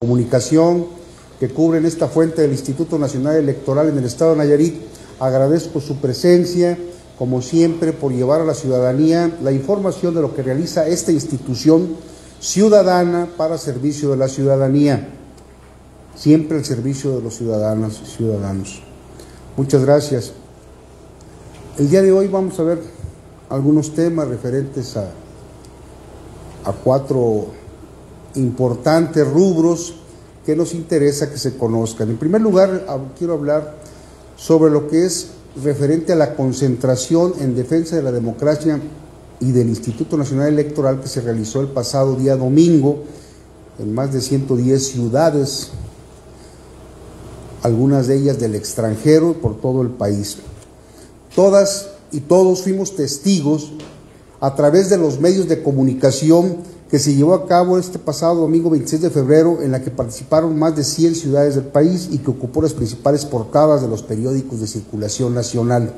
comunicación que cubren esta fuente del Instituto Nacional Electoral en el estado de Nayarit. Agradezco su presencia, como siempre, por llevar a la ciudadanía la información de lo que realiza esta institución ciudadana para servicio de la ciudadanía, siempre al servicio de los ciudadanos y ciudadanos. Muchas gracias. El día de hoy vamos a ver algunos temas referentes a 4 importantes rubros que nos interesa que se conozcan. En primer lugar, quiero hablar sobre lo que es referente a la concentración en defensa de la democracia y del Instituto Nacional Electoral que se realizó el pasado día domingo en más de 110 ciudades, algunas de ellas del extranjero, por todo el país. Todas y todos fuimos testigos a través de los medios de comunicación que se llevó a cabo este pasado domingo 26 de febrero, en la que participaron más de 100 ciudades del país y que ocupó las principales portadas de los periódicos de circulación nacional.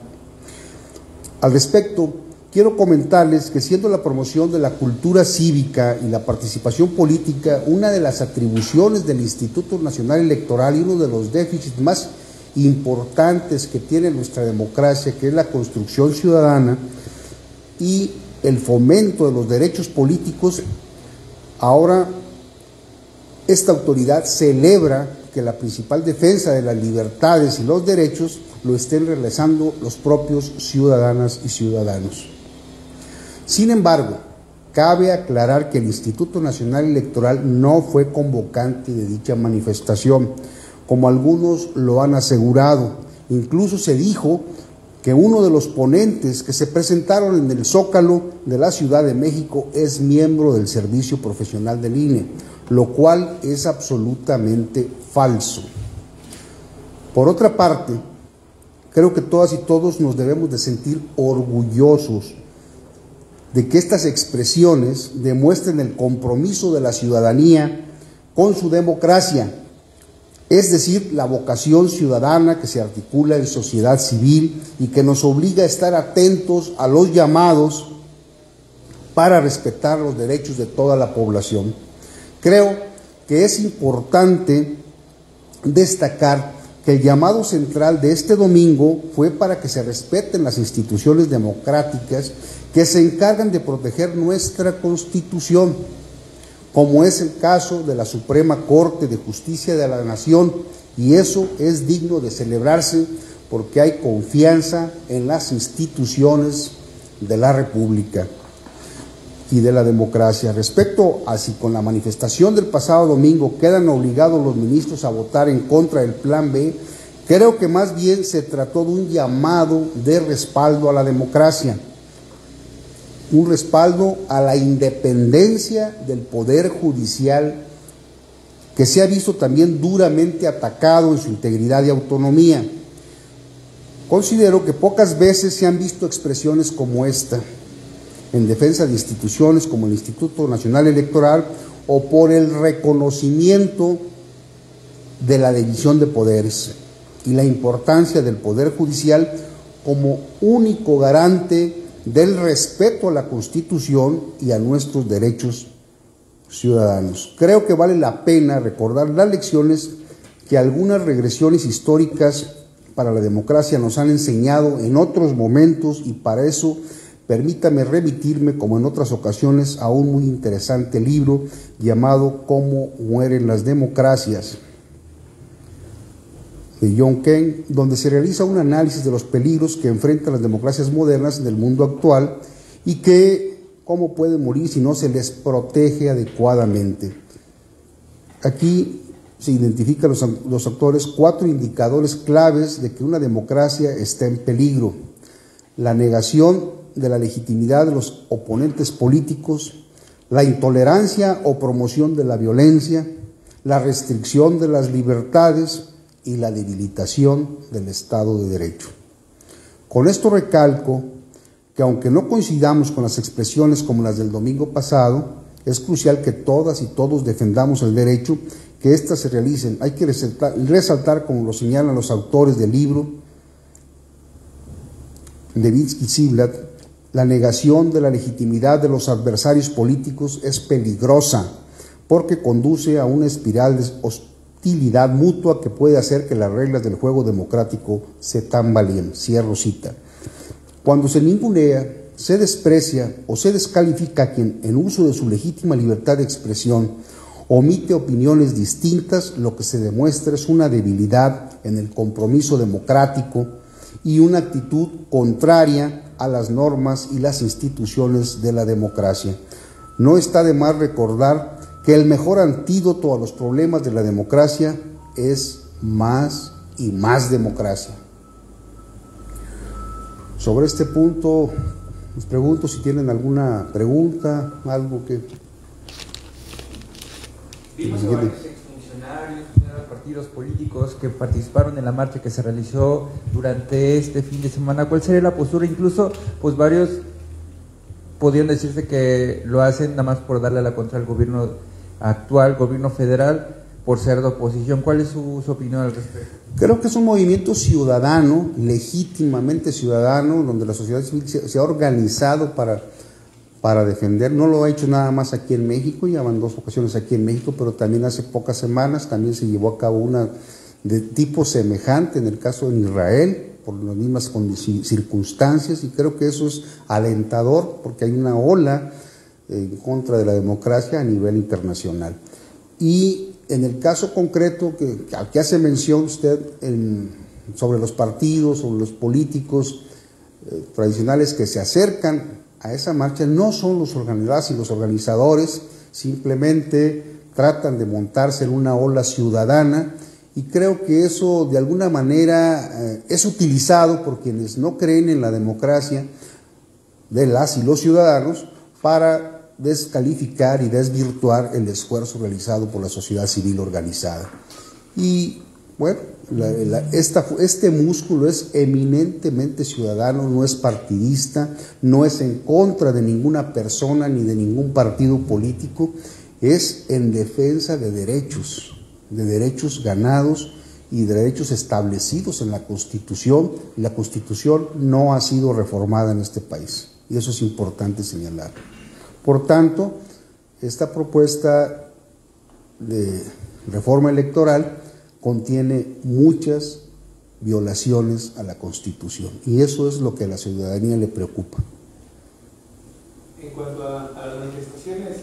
Al respecto, quiero comentarles que, siendo la promoción de la cultura cívica y la participación política una de las atribuciones del Instituto Nacional Electoral y uno de los déficits más importantes que tiene nuestra democracia, que es la construcción ciudadana y el fomento de los derechos políticos, ahora esta autoridad celebra que la principal defensa de las libertades y los derechos lo estén realizando los propios ciudadanas y ciudadanos. Sin embargo, cabe aclarar que el Instituto Nacional Electoral no fue convocante de dicha manifestación, como algunos lo han asegurado. Incluso se dijo que uno de los ponentes que se presentaron en el Zócalo de la Ciudad de México es miembro del servicio profesional del INE, lo cual es absolutamente falso. Por otra parte, creo que todas y todos nos debemos de sentir orgullosos de que estas expresiones demuestren el compromiso de la ciudadanía con su democracia, es decir, la vocación ciudadana que se articula en sociedad civil y que nos obliga a estar atentos a los llamados para respetar los derechos de toda la población. Creo que es importante destacar que el llamado central de este domingo fue para que se respeten las instituciones democráticas que se encargan de proteger nuestra Constitución, como es el caso de la Suprema Corte de Justicia de la Nación, y eso es digno de celebrarse porque hay confianza en las instituciones de la República y de la democracia. Respecto a si con la manifestación del pasado domingo quedan obligados los ministros a votar en contra del Plan B, creo que más bien se trató de un llamado de respaldo a la democracia, un respaldo a la independencia del Poder Judicial, que se ha visto también duramente atacado en su integridad y autonomía. Considero que pocas veces se han visto expresiones como esta en defensa de instituciones como el Instituto Nacional Electoral o por el reconocimiento de la división de poderes y la importancia del Poder Judicial como único garante del respeto a la Constitución y a nuestros derechos ciudadanos. Creo que vale la pena recordar las lecciones que algunas regresiones históricas para la democracia nos han enseñado en otros momentos, y para eso permítame remitirme, como en otras ocasiones, a un muy interesante libro llamado Cómo mueren las democracias, de John Kane, donde se realiza un análisis de los peligros que enfrentan las democracias modernas en el mundo actual y que cómo pueden morir si no se les protege adecuadamente. Aquí se identifican los autores 4 indicadores claves de que una democracia está en peligro: la negación de la legitimidad de los oponentes políticos, la intolerancia o promoción de la violencia, la restricción de las libertades y la debilitación del Estado de Derecho. Con esto recalco que, aunque no coincidamos con las expresiones como las del domingo pasado, es crucial que todas y todos defendamos el derecho, que éstas se realicen. Hay que resaltar, como lo señalan los autores del libro, Levitsky y Ziblatt, la negación de la legitimidad de los adversarios políticos es peligrosa, porque conduce a una espiral de hostilidad mutua que puede hacer que las reglas del juego democrático se tambaleen. Cierro cita. Cuando se ningunea, se desprecia o se descalifica a quien, en uso de su legítima libertad de expresión, omite opiniones distintas, lo que se demuestra es una debilidad en el compromiso democrático y una actitud contraria a las normas y las instituciones de la democracia. No está de más recordar que el mejor antídoto a los problemas de la democracia es más y más democracia. Sobre este punto, les pregunto si tienen alguna pregunta, algo que... Vimos a varios exfuncionarios, funcionarios de partidos políticos que participaron en la marcha que se realizó durante este fin de semana. ¿Cuál sería la postura? Incluso, pues varios podrían decirse que lo hacen nada más por darle la contra al gobierno actual, gobierno federal, por ser de oposición. ¿Cuál es su opinión al respecto? Creo que es un movimiento ciudadano, legítimamente ciudadano, donde la sociedad civil se ha organizado para defender. No lo ha hecho nada más aquí en México, ya van 2 ocasiones aquí en México, pero también hace pocas semanas también se llevó a cabo una de tipo semejante en el caso de Israel, por las mismas circunstancias, y creo que eso es alentador porque hay una ola en contra de la democracia a nivel internacional. Y en el caso concreto al que hace mención usted sobre los partidos, sobre los políticos tradicionales que se acercan a esa marcha, no son los organizados y los organizadores, simplemente tratan de montarse en una ola ciudadana, y creo que eso de alguna manera es utilizado por quienes no creen en la democracia de las y los ciudadanos para descalificar y desvirtuar el esfuerzo realizado por la sociedad civil organizada. Y bueno, este músculo es eminentemente ciudadano, no es partidista, no es en contra de ninguna persona ni de ningún partido político, es en defensa de derechos ganados y de derechos establecidos en la Constitución, y la Constitución no ha sido reformada en este país, y eso es importante señalar. Por tanto, esta propuesta de reforma electoral contiene muchas violaciones a la Constitución, y eso es lo que a la ciudadanía le preocupa. En cuanto a las manifestaciones,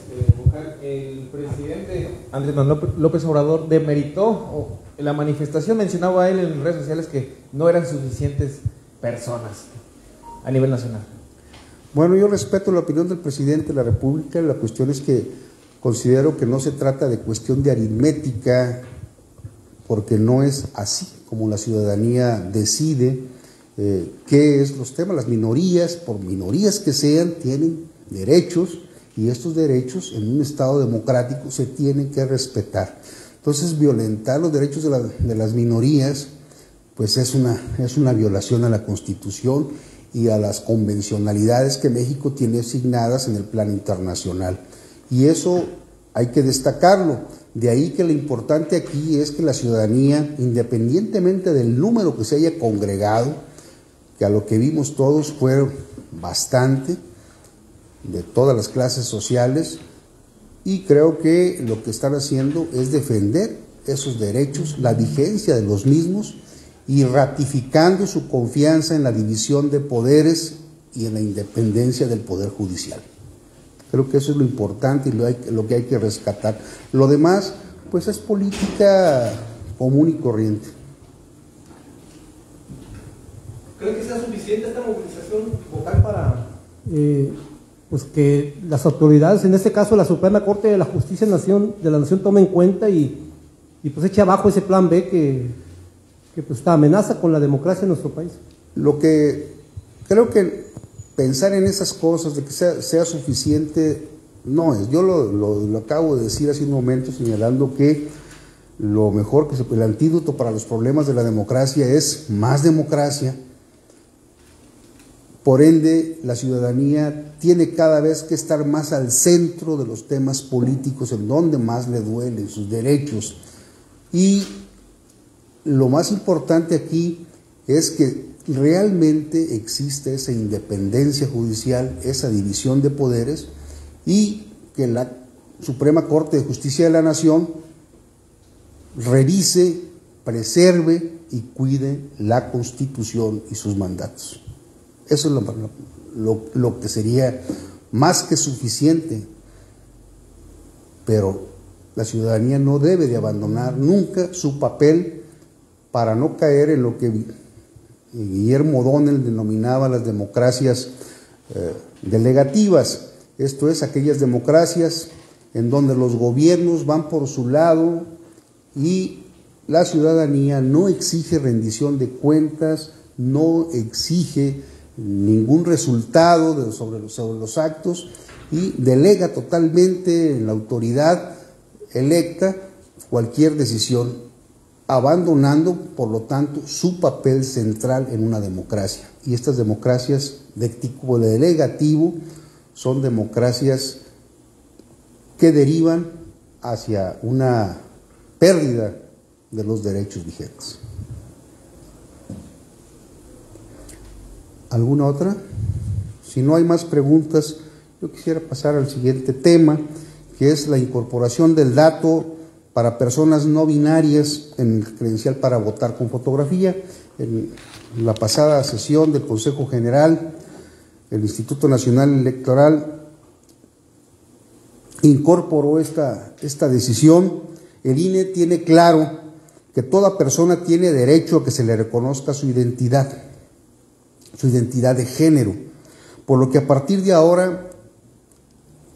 el presidente Andrés Manuel López Obrador demeritó la manifestación, mencionaba él en redes sociales que no eran suficientes personas a nivel nacional. Bueno, yo respeto la opinión del presidente de la República. La cuestión es que considero que no se trata de cuestión de aritmética, porque no es así como la ciudadanía decide qué es los temas. Las minorías, por minorías que sean, tienen derechos, y estos derechos en un Estado democrático se tienen que respetar. Entonces, violentar los derechos de las minorías, pues es una violación a la Constitución y a las convencionalidades que México tiene asignadas en el plano internacional. Y eso hay que destacarlo. De ahí que lo importante aquí es que la ciudadanía, independientemente del número que se haya congregado, que a lo que vimos todos fue bastante, de todas las clases sociales, y creo que lo que están haciendo es defender esos derechos, la vigencia de los mismos, y ratificando su confianza en la división de poderes y en la independencia del Poder Judicial. Creo que eso es lo importante y lo que hay que rescatar. Lo demás, pues es política común y corriente. ¿Cree que sea suficiente esta movilización vocal para...? Pues que las autoridades, en este caso la Suprema Corte de la Justicia de la Nación, tome en cuenta y pues eche abajo ese plan B que pues amenaza con la democracia en nuestro país. Lo que creo que pensar en esas cosas de que sea suficiente no es. Yo lo acabo de decir hace un momento, señalando que lo mejor el antídoto para los problemas de la democracia es más democracia. Por ende, la ciudadanía tiene cada vez que estar más al centro de los temas políticos, en donde más le duelen sus derechos. Y lo más importante aquí es que realmente existe esa independencia judicial, esa división de poderes, y que Suprema Corte de Justicia de la Nación revise, preserve y cuide la Constitución y sus mandatos. Eso es lo que sería más que suficiente, pero la ciudadanía no debe de abandonar nunca su papel para no caer en lo que Guillermo O'Donnell denominaba las democracias delegativas, esto es, aquellas democracias en donde los gobiernos van por su lado y la ciudadanía no exige rendición de cuentas, no exige ningún resultado sobre los actos y delega totalmente en la autoridad electa cualquier decisión, abandonando, por lo tanto, su papel central en una democracia. Y estas democracias de tipo delegativo son democracias que derivan hacia una pérdida de los derechos vigentes. ¿Alguna otra? Si no hay más preguntas, yo quisiera pasar al siguiente tema, que es la incorporación del dato para personas no binarias en el credencial para votar con fotografía. En la pasada sesión del Consejo General, el Instituto Nacional Electoral incorporó esta decisión. El INE tiene claro que toda persona tiene derecho a que se le reconozca su identidad de género, por lo que a partir de ahora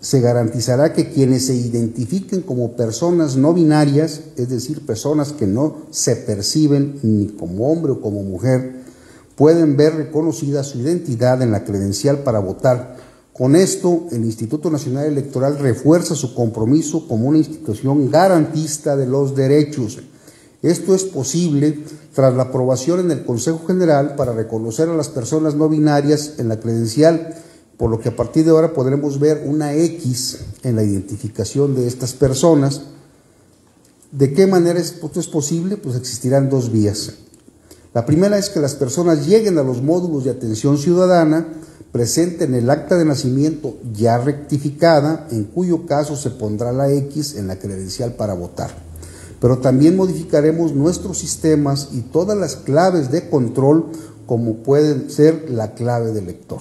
se garantizará que quienes se identifiquen como personas no binarias, es decir, personas que no se perciben ni como hombre o como mujer, pueden ver reconocida su identidad en la credencial para votar. Con esto, el Instituto Nacional Electoral refuerza su compromiso como una institución garantista de los derechos. Esto es posible tras la aprobación en el Consejo General para reconocer a las personas no binarias en la credencial, por lo que a partir de ahora podremos ver una X en la identificación de estas personas. ¿De qué manera esto es posible? Pues existirán dos vías. La primera es que las personas lleguen a los módulos de atención ciudadana, presenten el acta de nacimiento ya rectificada, en cuyo caso se pondrá la X en la credencial para votar. Pero también modificaremos nuestros sistemas y todas las claves de control, como pueden ser la clave del lector.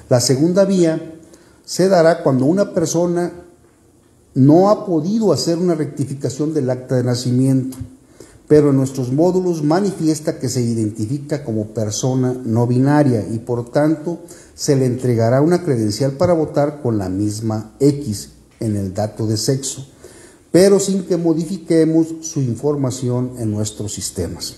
La segunda vía se dará cuando una persona no ha podido hacer una rectificación del acta de nacimiento, pero en nuestros módulos manifiesta que se identifica como persona no binaria y por tanto se le entregará una credencial para votar con la misma X en el dato de sexo, pero sin que modifiquemos su información en nuestros sistemas.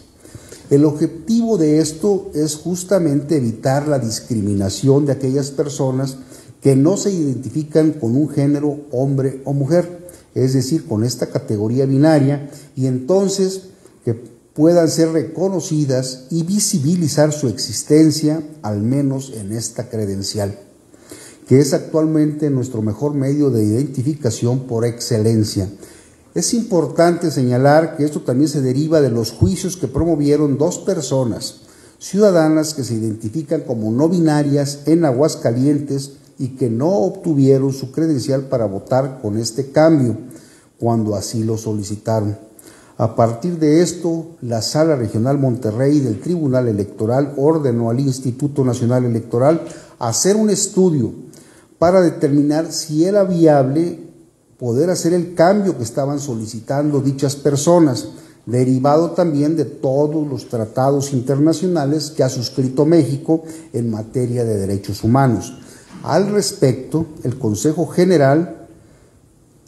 El objetivo de esto es justamente evitar la discriminación de aquellas personas que no se identifican con un género hombre o mujer, es decir, con esta categoría binaria, y entonces que puedan ser reconocidas y visibilizar su existencia, al menos en esta credencial, que es actualmente nuestro mejor medio de identificación por excelencia. Es importante señalar que esto también se deriva de los juicios que promovieron dos personas ciudadanas que se identifican como no binarias en Aguascalientes y que no obtuvieron su credencial para votar con este cambio cuando así lo solicitaron. A partir de esto, la Sala Regional Monterrey del Tribunal Electoral ordenó al Instituto Nacional Electoral hacer un estudio para determinar si era viable poder hacer el cambio que estaban solicitando dichas personas, derivado también de todos los tratados internacionales que ha suscrito México en materia de derechos humanos. Al respecto, el Consejo General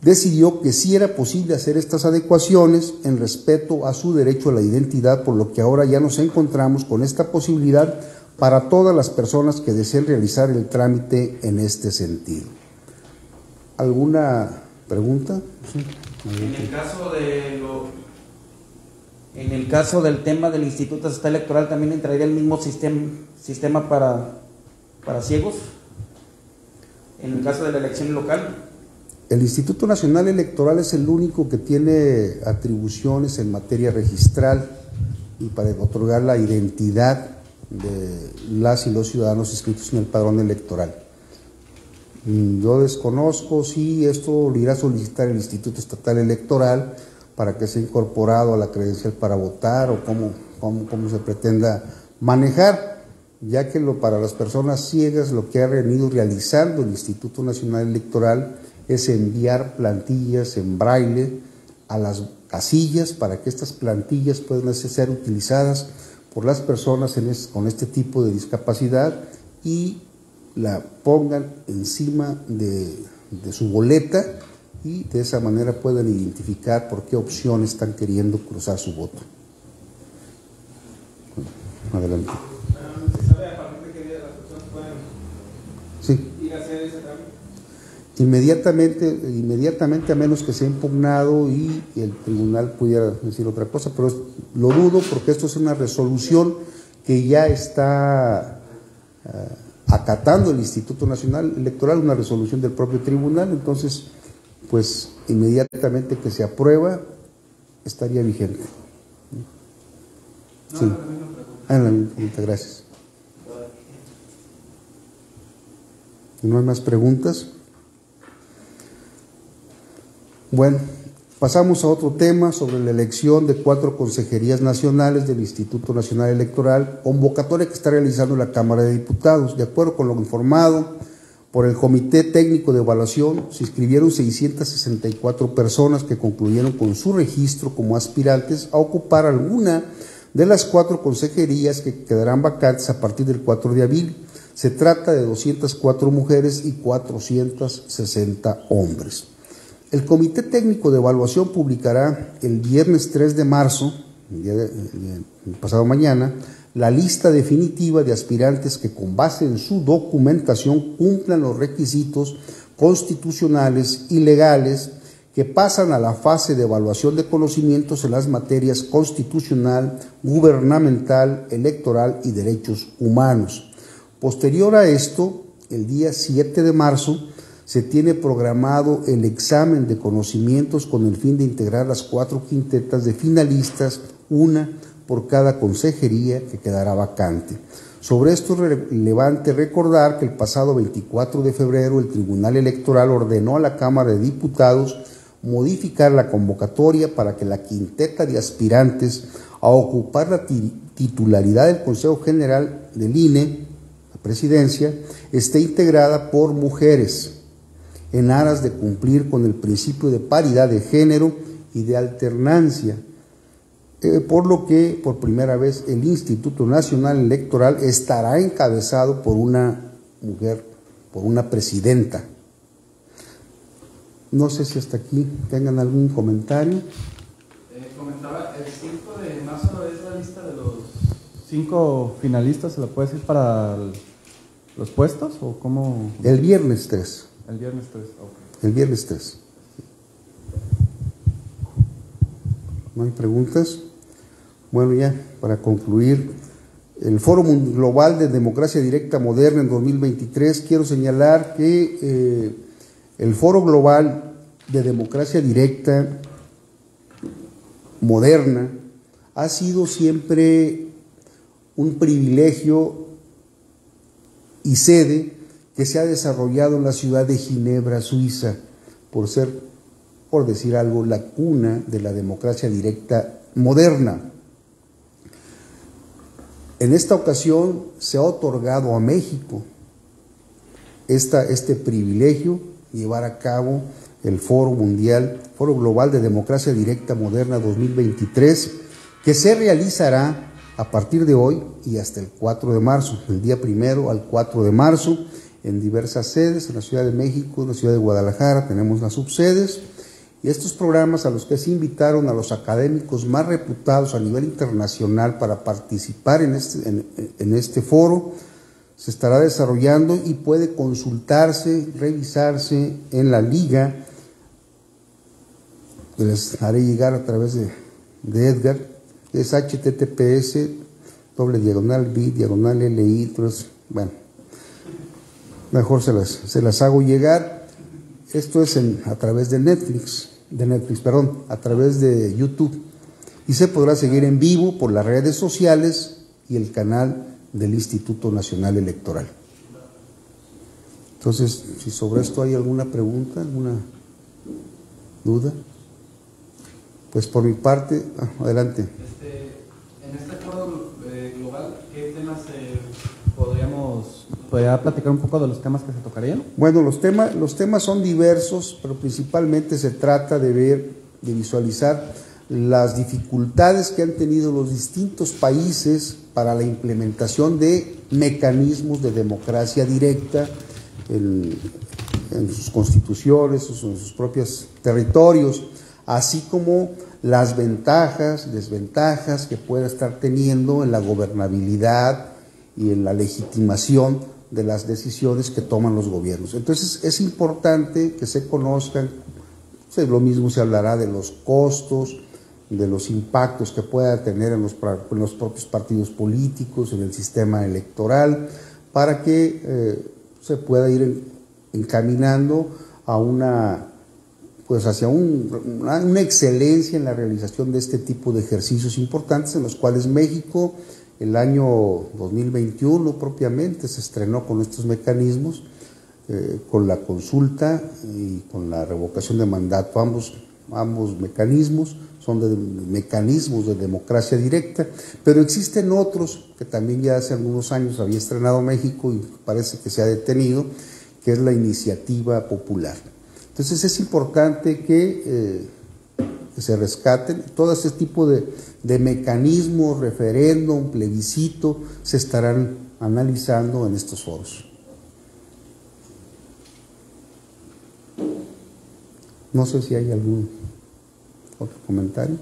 decidió que sí era posible hacer estas adecuaciones en respeto a su derecho a la identidad, por lo que ahora ya nos encontramos con esta posibilidad para todas las personas que deseen realizar el trámite en este sentido. ¿Alguna pregunta? Sí. En el caso del tema del Instituto Estatal Electoral, ¿también entraría el mismo sistema para ciegos? En el caso de la elección local. El Instituto Nacional Electoral es el único que tiene atribuciones en materia registral y para otorgar la identidad de las y los ciudadanos inscritos en el padrón electoral. Yo desconozco si esto lo irá a solicitar el Instituto Estatal Electoral para que sea incorporado a la credencial para votar o cómo se pretenda manejar, ya que para las personas ciegas lo que ha venido realizando el Instituto Nacional Electoral es enviar plantillas en braille a las casillas para que estas plantillas puedan ser utilizadas por las personas con este tipo de discapacidad y la pongan encima de su boleta y de esa manera puedan identificar por qué opción están queriendo cruzar su voto. Adelante. ¿Se sabe a partir de qué día las personas pueden ir a hacer ese trámite? Inmediatamente, a menos que sea impugnado y el tribunal pudiera decir otra cosa, pero lo dudo porque esto es una resolución que ya está acatando el Instituto Nacional Electoral, una resolución del propio tribunal, entonces, pues inmediatamente que se aprueba, estaría vigente. Sí. La misma pregunta, gracias. ¿No hay más preguntas? Bueno, pasamos a otro tema sobre la elección de 4 consejerías nacionales del Instituto Nacional Electoral, convocatoria que está realizando la Cámara de Diputados. De acuerdo con lo informado por el Comité Técnico de Evaluación, se inscribieron 664 personas que concluyeron con su registro como aspirantes a ocupar alguna de las 4 consejerías que quedarán vacantes a partir del 4 de abril. Se trata de 204 mujeres y 460 hombres. El Comité Técnico de Evaluación publicará el viernes 3 de marzo, el pasado mañana, la lista definitiva de aspirantes que con base en su documentación cumplan los requisitos constitucionales y legales que pasan a la fase de evaluación de conocimientos en las materias constitucional, gubernamental, electoral y derechos humanos. Posterior a esto, el día 7 de marzo, se tiene programado el examen de conocimientos con el fin de integrar las 4 quintetas de finalistas, una por cada consejería que quedará vacante. Sobre esto es relevante recordar que el pasado 24 de febrero el Tribunal Electoral ordenó a la Cámara de Diputados modificar la convocatoria para que la quinteta de aspirantes a ocupar la titularidad del Consejo General del INE, la presidencia, esté integrada por mujeres, en aras de cumplir con el principio de paridad de género y de alternancia, por lo que por primera vez el Instituto Nacional Electoral estará encabezado por una mujer, por una presidenta. No sé si hasta aquí tengan algún comentario. Comentaba, el 5 de marzo es la lista de los 5 finalistas, ¿se la puede decir para los puestos o cómo? El viernes 3. El viernes 3, ok. El viernes 3. ¿No hay preguntas? Bueno, ya para concluir, el Foro Global de Democracia Directa Moderna en 2023, quiero señalar que el Foro Global de Democracia Directa Moderna ha sido siempre un privilegio y sede que se ha desarrollado en la ciudad de Ginebra, Suiza, por ser, por decir algo, la cuna de la democracia directa moderna. En esta ocasión se ha otorgado a México este privilegio, llevar a cabo el Foro Global de Democracia Directa Moderna 2023, que se realizará a partir de hoy y hasta el 4 de marzo, del día 1 al 4 de marzo, en diversas sedes, en la Ciudad de México, en la Ciudad de Guadalajara, tenemos las subsedes, y estos programas a los que se invitaron a los académicos más reputados a nivel internacional para participar en este foro, se estará desarrollando y puede consultarse, revisarse en la liga, que les haré llegar a través de Edgar, que es https://bit/li, entonces, bueno, mejor se las hago llegar. Esto es a través de a través de YouTube, y se podrá seguir en vivo por las redes sociales y el canal del Instituto Nacional Electoral. Entonces, si sobre esto hay alguna pregunta, alguna duda, pues por mi parte, adelante. En este acuerdo global, ¿qué temas podría platicar un poco de los temas que se tocarían? Bueno, los temas son diversos, pero principalmente se trata de visualizar las dificultades que han tenido los distintos países para la implementación de mecanismos de democracia directa en sus constituciones, en sus propios territorios, así como las ventajas, desventajas que pueda estar teniendo en la gobernabilidad y en la legitimación de las decisiones que toman los gobiernos. Entonces es importante que se conozcan, pues lo mismo se hablará de los costos, de los impactos que pueda tener en los propios partidos políticos, en el sistema electoral, para que se pueda ir encaminando a hacia una excelencia en la realización de este tipo de ejercicios importantes, en los cuales México el año 2021 propiamente se estrenó con estos mecanismos, con la consulta y con la revocación de mandato. Ambos mecanismos son mecanismos de democracia directa, pero existen otros que también ya hace algunos años había estrenado México y parece que se ha detenido, que es la iniciativa popular. Entonces es importante que se rescaten todo ese tipo de mecanismos, referéndum, plebiscito, se estarán analizando en estos foros. No sé si hay algún otro comentario.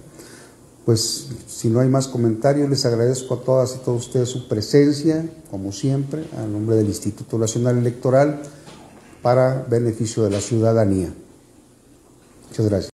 Pues si no hay más comentarios, les agradezco a todas y todos ustedes su presencia, como siempre, a nombre del Instituto Nacional Electoral, para beneficio de la ciudadanía. Muchas gracias.